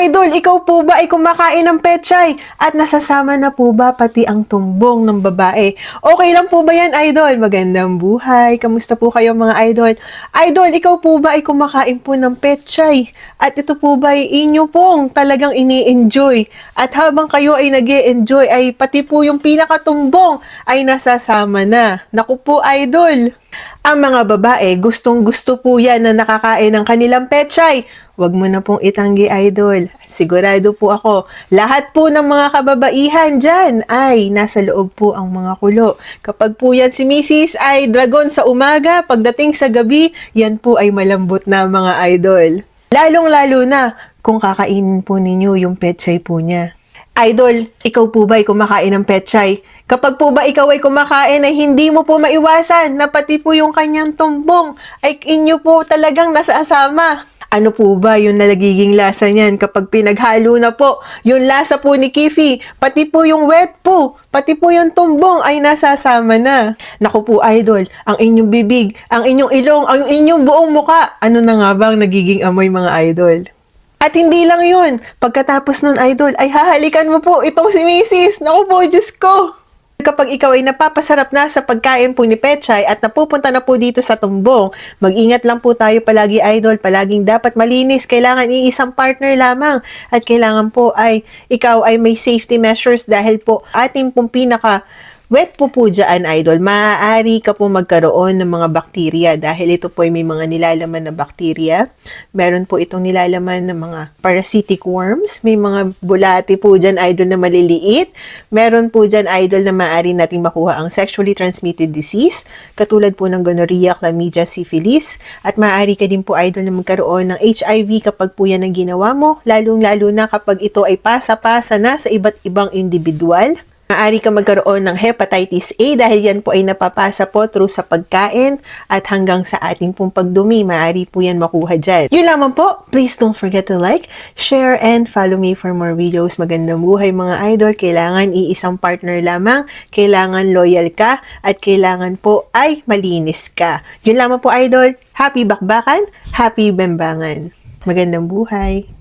Idol, ikaw po ba ay kumakain ng pechay? At nasasama na po ba pati ang tumbong ng babae? Okay lang po ba yan, Idol? Magandang buhay. Kamusta po kayo mga idol? Idol, ikaw po ba ay kumakain po ng pechay? At ito po ba ay inyo pong talagang ini-enjoy? At habang kayo ay nag-e-enjoy, ay pati po yung pinakatumbong ay nasasama na. Naku po, Idol. Ang mga babae, gustong-gusto po yan na nakakain ng kanilang pechay. Huwag mo na pong itanggi, Idol. Sigurado po ako, lahat po ng mga kababaihan dyan ay nasa loob po ang mga kulo. Kapag po yan si Mrs. ay dragon sa umaga, pagdating sa gabi, yan po ay malambot na mga idol. Lalong-lalo na kung kakainin po ninyo yung pechay po niya. Idol, ikaw po ba ay kumakain ng pechay? Kapag po ba ikaw ay kumakain ay hindi mo po maiwasan na pati po yung kanyang tumbong ay inyo po talagang nasasama. Ano po ba yung nagiging lasa niyan kapag pinaghalo na po? Yung lasa po ni Kifi, pati po yung wet po, pati po yung tumbong ay nasasama na. Naku po, Idol, ang inyong bibig, ang inyong ilong, ang inyong buong muka, ano na nga bang nagiging amoy mga idol? At hindi lang yun, pagkatapos nun, Idol, ay hahalikan mo po itong si Mrs. Naku po, Diyos ko! Kapag ikaw ay napapasarap na sa pagkain po ni Pechay at napupunta na po dito sa tumbong, mag-ingat lang po tayo palagi, Idol. Palaging dapat malinis. Kailangan iisang partner lamang. At kailangan po ay ikaw ay may safety measures dahil po ating pong wet po dyan, Idol. Maaari ka po magkaroon ng mga bakterya dahil ito po ay may mga nilalaman na bakterya. Meron po itong nilalaman ng mga parasitic worms. May mga bulati po dyan, Idol, na maliliit. Meron po dyan, Idol, na maaari nating makuha ang sexually transmitted disease, katulad po ng gonorrhea, chlamydia, syphilis. At maaari ka din po, Idol, na magkaroon ng HIV kapag po yan ang ginawa mo, lalong-lalo na kapag ito ay pasa-pasa na sa iba't ibang individual. Maaari ka magkaroon ng hepatitis A dahil yan po ay napapasa po through sa pagkain at hanggang sa ating pong pagdumi. Maaari po yan makuha dyan. Yun lamang po. Please don't forget to like, share, and follow me for more videos. Magandang buhay mga idol. Kailangan iisang partner lamang. Kailangan loyal ka at kailangan po ay malinis ka. Yun lamang po idol. Happy bakbakan, happy bembangan. Magandang buhay.